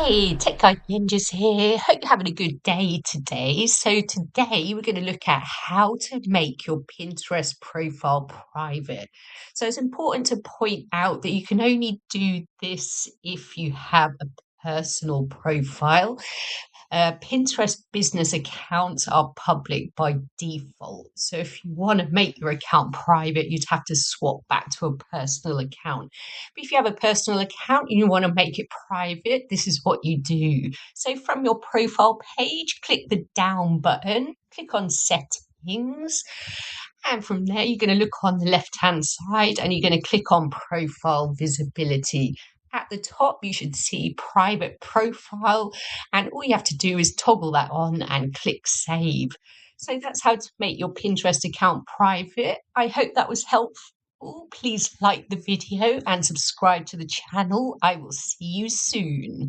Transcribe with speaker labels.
Speaker 1: Hey, Tech Guide Ninjas here. Hope you're having a good day today. So today we're going to look at how to make your Pinterest profile private. So it's important to point out that you can only do this if you have a personal profile. Pinterest business accounts are public by default. So if you want to make your account private, you'd have to swap back to a personal account. But if you have a personal account and you want to make it private, this is what you do. So from your profile page, click the down button, click on settings. And from there, you're going to look on the left-hand side and you're going to click on profile visibility. At the top, you should see private profile, and all you have to do is toggle that on and click save. So that's how to make your Pinterest account private. I hope that was helpful. Please like the video and subscribe to the channel. I will see you soon.